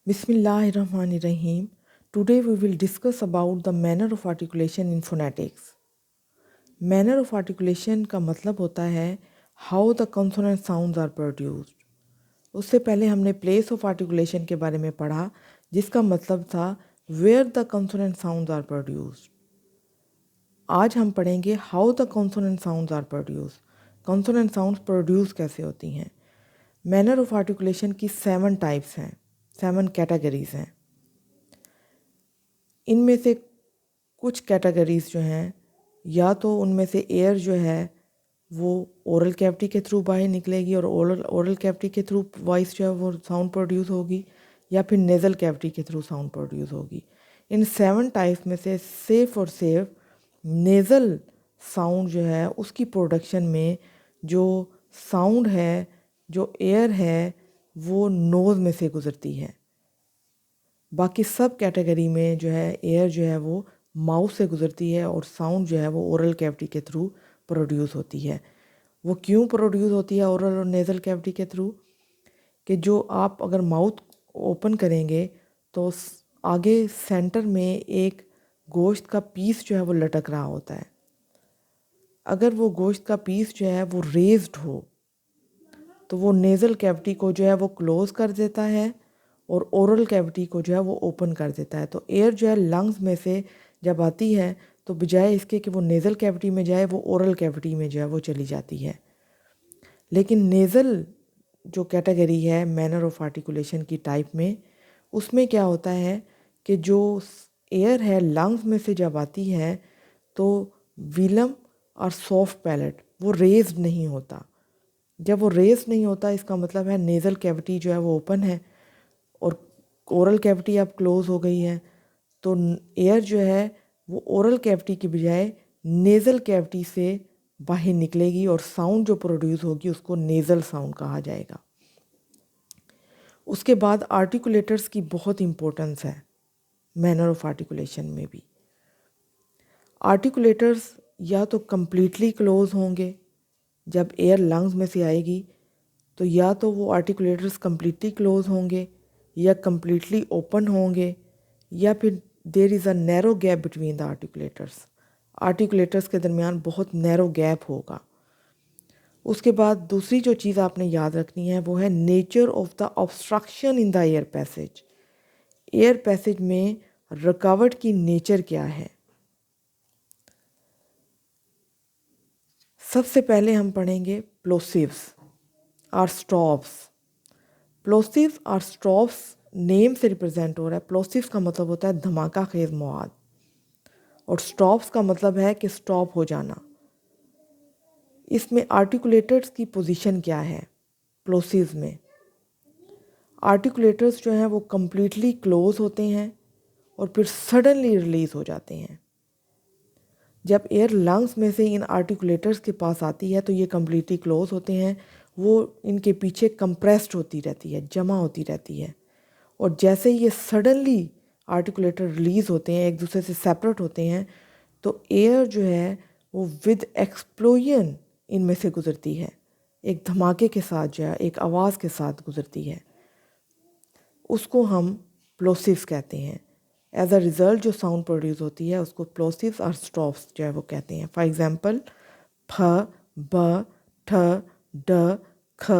Bismillahirrahmanirrahim. Today we will discuss about the manner of articulation in phonetics. Manner of articulation का मतलब होता है how the consonant sounds are produced. उससे पहले हमने place of articulation के बारे में पढ़ा जिसका मतलब था where the consonant sounds are produced. आज हम पढ़ेंगे how the consonant sounds are produced. Consonant sounds produce कैसे होती हैं. Manner of articulation की 7 types हैं, 7 categories हैं. इनमें से कुछ कैटेगरीज जो हैं या तो उनमें से एयर जो है वो ओरल कैविटी के थ्रू बाहर निकलेगी और ओरल कैविटी के थ्रू वॉइस जो है वो साउंड प्रोड्यूस होगी या फिर नेज़ल कैविटी के थ्रू साउंड प्रोड्यूस होगी. इन 7 टाइप्स में से सेफ और सेफ नेज़ल साउंड जो है उसकी प्रोडक्शन में जो साउंड है, जो एयर है, वो नोज़ में से गुजरती है. बाकी सब कैटेगरी में जो है एयर जो है वो माउथ से गुजरती है और साउंड जो है वो ओरल कैविटी के थ्रू प्रोड्यूस होती है. वो क्यों प्रोड्यूस होती है ओरल और नेज़ल कैविटी के थ्रू? कि जो आप अगर माउथ ओपन करेंगे तो आगे सेंटर में एक गोश्त का पीस जो है वो लटक रहा होता है. अगर वो गोश्त का पीस जो है वो रेज्ड हो तो वो नेज़ल कैविटी को जो है वो क्लोज़ कर देता है और ओरल कैविटी को जो है वो ओपन कर देता है. तो एयर जो है लंग्स में से जब आती है तो बजाय इसके कि वो नेज़ल कैविटी में जाए वो ओरल कैविटी में जो है वो चली जाती है. लेकिन नेज़ल जो कैटेगरी है मैनर ऑफ आर्टिकुलेशन की टाइप में, उसमें क्या होता है कि जो एयर है लंग्स में से जब आती है तो विलम और सॉफ्ट पैलेट वो रेज्ड नहीं होता. जब वो रेज नहीं होता इसका मतलब है नेज़ल कैविटी जो है वो ओपन है और ओरल कैविटी अब क्लोज़ हो गई है. तो एयर जो है वो ओरल कैविटी की बजाय नेज़ल कैविटी से बाहर निकलेगी और साउंड जो प्रोड्यूस होगी उसको नेज़ल साउंड कहा जाएगा. उसके बाद आर्टिकुलेटर्स की बहुत इम्पोर्टेंस है मैनर ऑफ आर्टिकुलेशन में भी. आर्टिकुलेटर्स या तो कम्प्लीटली क्लोज होंगे, जब एयर लंग्स में से आएगी तो या तो वो आर्टिकुलेटर्स कम्प्लीटली क्लोज होंगे या कम्प्लीटली ओपन होंगे या फिर there is a narrow gap between the articulators. Articulators के दरमियान बहुत नैरो गैप होगा. उसके बाद दूसरी जो चीज़ आपने याद रखनी है वो है nature of the obstruction in the air passage. Air passage में रुकावट की नेचर क्या है. सबसे पहले हम पढ़ेंगे प्लोसिव्स और स्टॉप्स. प्लोसिव्स और स्टॉप्स नेम से रिप्रेजेंट हो रहा है. प्लोसिव्स का मतलब होता है धमाका खेज मवाद और स्टॉप्स का मतलब है कि स्टॉप हो जाना. इसमें आर्टिकुलेटर्स की पोजीशन क्या है. प्लोसिव्स में आर्टिकुलेटर्स जो हैं वो कम्प्लीटली क्लोज होते हैं और फिर सडनली रिलीज हो जाते हैं. जब एयर लंग्स में से इन आर्टिकुलेटर्स के पास आती है तो ये कम्प्लीटली क्लोज होते हैं, वो इनके पीछे कंप्रेस्ड होती रहती है, जमा होती रहती है. और जैसे ही ये सडनली आर्टिकुलेटर रिलीज़ होते हैं, एक दूसरे से सेपरेट होते हैं, तो एयर जो है वो विद एक्सप्लोजन इनमें से गुजरती है. एक धमाके के साथ जो है, एक आवाज़ के साथ गुजरती है. उसको हम प्लोसिव्स कहते हैं. एज अ रिज़ल्ट जो साउंड प्रोड्यूस होती है उसको प्लोसिव्स और स्टॉप्स जो है वो कहते हैं. फॉर एग्जांपल फ, ब, ठ, ड, ख,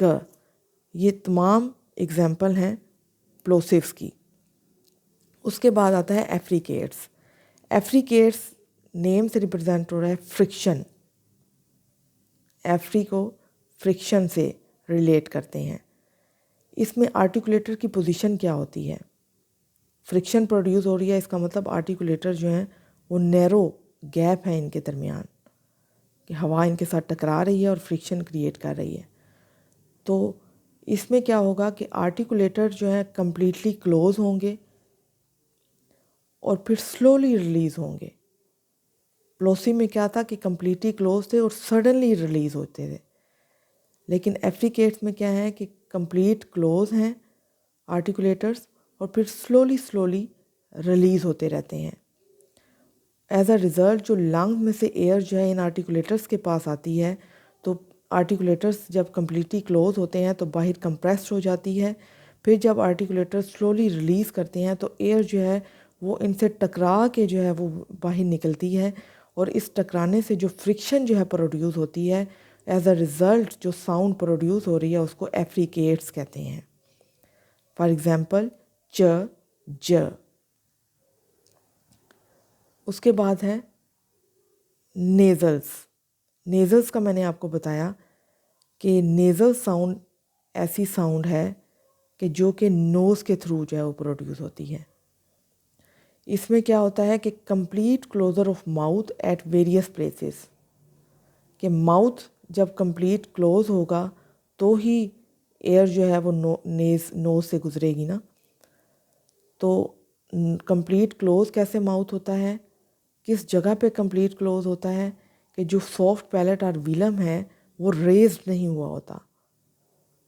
ग. ये तमाम एग्जांपल हैं प्लोसिव्स की. उसके बाद आता है एफ्रिकेट्स. एफ्रिकेट्स नेम से रिप्रेजेंट हो रहा है फ्रिक्शन. एफ्री को फ्रिक्शन से रिलेट करते हैं. इसमें आर्टिकुलेटर की पोजीशन क्या होती है. फ्रिक्शन प्रोड्यूस हो रही है, इसका मतलब आर्टिकुलेटर जो हैं वो नैरो गैप है इनके दरमियान कि हवा इनके साथ टकरा रही है और फ्रिक्शन क्रिएट कर रही है. तो इसमें क्या होगा कि आर्टिकुलेटर जो है कम्प्लीटली क्लोज होंगे और फिर स्लोली रिलीज़ होंगे. प्लोसिव में क्या था कि कम्प्लीटली क्लोज थे और सडनली रिलीज़ होते थे. लेकिन एफ्रिकेट्स में क्या है कि कंप्लीट क्लोज हैं आर्टिकुलेटर्स और फिर स्लोली रिलीज़ होते रहते हैं. एज अ रिज़ल्ट जो लंग में से एयर जो है इन आर्टिकुलेटर्स के पास आती है, तो आर्टिकुलेटर्स जब कम्प्लीटली क्लोज होते हैं तो बाहर कंप्रेस्ड हो जाती है, फिर सडनली रिलीज़ होती है. फिर जब आर्टिकुलेटर स्लोली रिलीज़ करते हैं तो एयर जो है वो इनसे टकरा के जो है वो बाहर निकलती है, और इस टकराने से जो फ्रिक्शन जो है प्रोड्यूस होती है, एज अ रिज़ल्ट जो साउंड प्रोड्यूस हो रही है उसको एफ्रिकेट्स कहते हैं। फॉर एग्ज़ाम्पल च, ज। उसके बाद है नेज़ल्स। नेज़ल्स का मैंने आपको बताया कि नेज़ल साउंड ऐसी साउंड है कि जो कि नोज़ के थ्रू जो है वो प्रोड्यूस होती है। इसमें क्या होता है कि complete closure of mouth at various places, कि माउथ जब कंप्लीट क्लोज होगा तो ही एयर जो है वो नोज़ से गुजरेगी ना। तो कंप्लीट क्लोज कैसे माउथ होता है, किस जगह पे कंप्लीट क्लोज होता है, कि जो सॉफ्ट पैलेट और विलम है वो रेज्ड नहीं हुआ होता।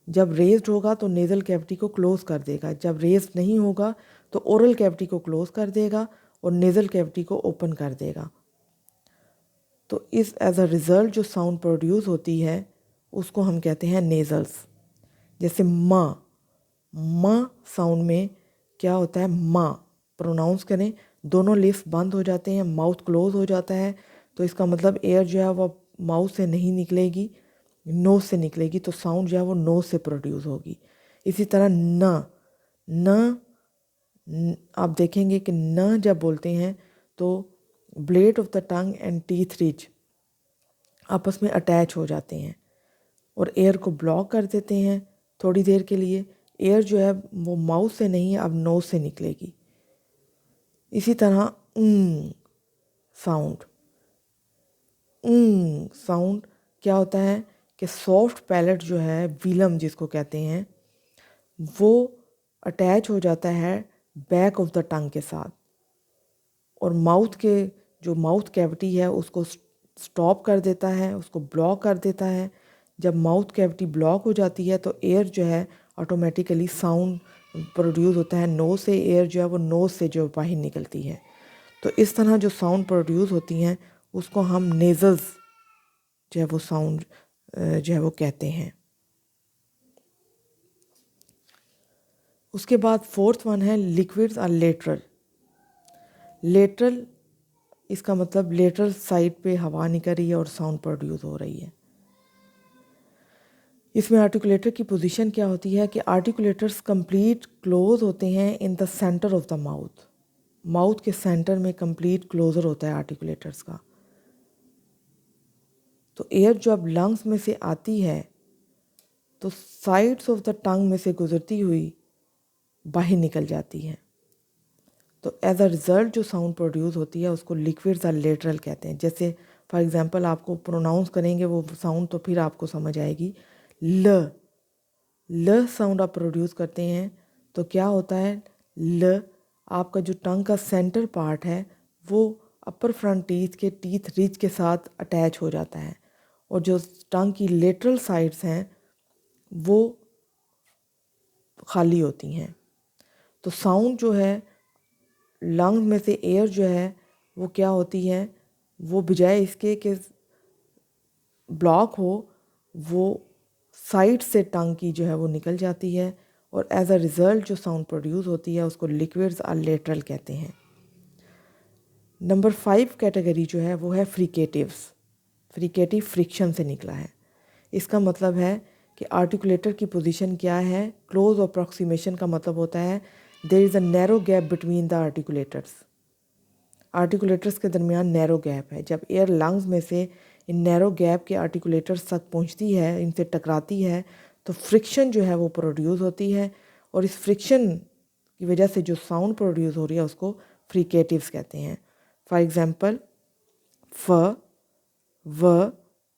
जब रेज्ड होगा तो नेज़ल कैविटी को क्लोज कर देगा, जब रेज्ड नहीं होगा तो ओरल कैविटी को क्लोज कर देगा और नेज़ल कैविटी को ओपन कर देगा। तो इस एज अ रिज़ल्ट जो साउंड प्रोड्यूस होती है उसको हम कहते हैं नेज़ल्स। जैसे माँ, माँ साउंड में क्या होता है, माँ प्रोनाउंस करें, दोनों लिप्स बंद हो जाते हैं, माउथ क्लोज हो जाता है, तो इसका मतलब एयर जो है वो माउथ से नहीं निकलेगी, नोज से निकलेगी, तो साउंड जो है वो नोज से प्रोड्यूस होगी। इसी तरह न, आप देखेंगे कि न जब बोलते हैं तो blade of the tongue and teeth ridge आपस में अटैच हो जाते हैं और एयर को ब्लॉक कर देते हैं थोड़ी देर के लिए। एयर जो है वो माउथ से नहीं अब नोज से निकलेगी। इसी तरह साउंड, साउंड क्या होता है कि सॉफ्ट पैलेट जो है विलम जिसको कहते हैं वो अटैच हो जाता है बैक ऑफ द टंग के साथ, और माउथ के जो माउथ कैविटी है उसको स्टॉप कर देता है, उसको ब्लॉक कर देता है। जब माउथ कैविटी ब्लॉक हो जाती है तो एयर जो है ऑटोमेटिकली साउंड प्रोड्यूस होता है नोज से, एयर जो है वो नोज से जो बाहर निकलती है। तो इस तरह जो साउंड प्रोड्यूस होती हैं उसको हम नेज़ल्स जो है वो साउंड जो है वो कहते हैं। उसके बाद फोर्थ वन है लिक्विड्स और लेटरल। लेटरल इसका मतलब लेटरल साइड पे हवा निकल रही है और साउंड प्रोड्यूस हो रही है। इसमें आर्टिकुलेटर की पोजीशन क्या होती है कि आर्टिकुलेटर्स कंप्लीट क्लोज होते हैं in the centre of the mouth, mouth के सेंटर में कंप्लीट क्लोजर होता है आर्टिकुलेटर्स का। तो एयर जब लंग्स में से आती है तो साइड्स ऑफ द टंग में से गुजरती हुई बाहर निकल जाती है। तो एज अ रिज़ल्ट जो साउंड प्रोड्यूस होती है उसको लिक्विड्स और लेटरल कहते हैं। जैसे फॉर एग्जांपल आपको प्रोनाउंस करेंगे वो साउंड तो फिर आपको समझ आएगी। ल साउंड आप प्रोड्यूस करते हैं तो क्या होता है, ल आपका जो टंग का सेंटर पार्ट है वो अपर फ्रंट टीथ के टीथ रिज के साथ अटैच हो जाता है, और जो टंग की लेटरल साइड्स हैं वो खाली होती हैं। तो साउंड जो है लंग्स में से एयर जो है वो क्या होती है, वो बजाय इसके कि ब्लॉक हो वो साइड से टंग की जो है वो निकल जाती है, और एज अ रिज़ल्ट जो साउंड प्रोड्यूस होती है उसको लिक्विड्स और लेटरल कहते हैं। नंबर 5 कैटेगरी जो है वो है फ्रिकेटिव्स। फ्रिकेटिव फ्रिक्शन से निकला है। इसका मतलब है कि आर्टिकुलेटर की पोजीशन क्या है, क्लोज अप्रॉक्सीमेशन का मतलब होता है there is a narrow gap between the articulators. Articulators के दरमियान नैरो गैप है। जब एयर लंग्स में से इन नैरो गैप के आर्टिकुलेटर्स तक पहुंचती है, इनसे टकराती है, तो फ्रिक्शन जो है वो प्रोड्यूस होती है, और इस फ्रिक्शन की वजह से जो साउंड प्रोड्यूस हो रही है उसको फ्रिकेटिव्स कहते हैं। फॉर एग्जांपल फ, व,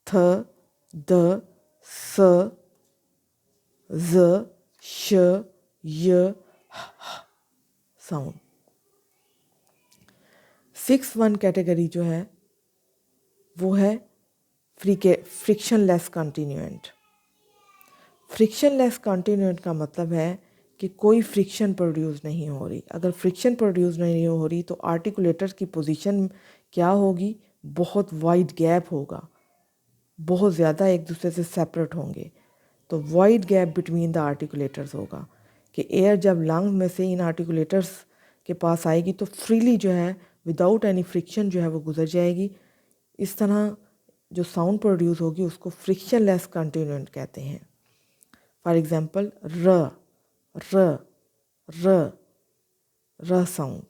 थ, द, स, ज, श, य, साउंड। 6 कैटेगरी जो है वो है फ्रिक्शनलेस कॉन्टिन्यूएंट। फ्रिक्शनलेस कॉन्टिन्यूएंट का मतलब है कि कोई फ्रिक्शन प्रोड्यूस नहीं हो रही। अगर फ्रिक्शन प्रोड्यूस नहीं हो रही तो आर्टिकुलेटर्स की पोजीशन क्या होगी, बहुत वाइड गैप होगा, बहुत ज़्यादा एक दूसरे से सेपरेट होंगे, तो wide gap between the articulators होगा। कि एयर जब लंग्स में से इन आर्टिकुलेटर्स के पास आएगी तो फ्रीली जो है विदाउट एनी फ्रिक्शन जो है वो गुजर जाएगी। इस तरह जो साउंड प्रोड्यूस होगी उसको फ्रिक्शनलेस कंटिन्यूएंट कहते हैं। फॉर एग्जांपल र र र र साउंड।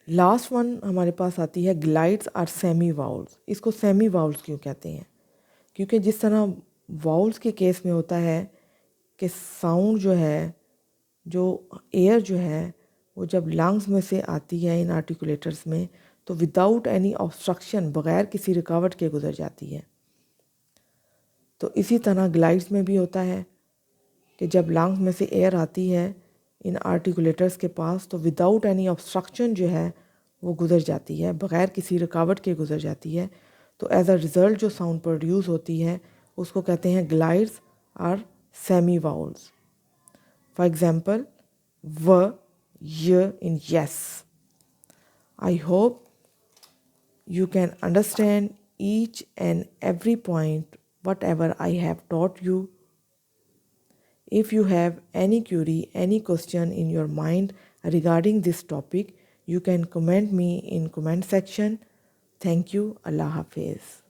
लास्ट वन हमारे पास आती है ग्लाइड्स और सेमी वाउल्स। इसको सेमी वाउल्स क्यों कहते हैं? क्योंकि जिस तरह वाउल्स के केस में होता है कि साउंड जो है, जो एयर जो है वो जब लंग्स में से आती है इन आर्टिकुलेटर्स में तो विदाउट एनी ऑब्स्ट्रक्शन, बग़ैर किसी रुकावट के गुजर जाती है। तो इसी तरह ग्लाइड्स में भी होता है कि जब लंग्स में से एयर आती है इन आर्टिकुलेटर्स के पास तो विदाउट एनी ऑब्स्ट्रक्शन जो है वो गुजर जाती है, बग़ैर किसी रुकावट के गुजर जाती है। तो एज अ रिज़ल्ट जो साउंड प्रोड्यूस होती है उसको कहते हैं ग्लाइड्स और सेमी वाउल्स। फॉर एग्जांपल व, य इन yes. I hope you can understand each and every point whatever I have taught you. If you have any query, any question in your mind regarding this topic, you can comment me in comment section. Thank you. Allah Hafiz.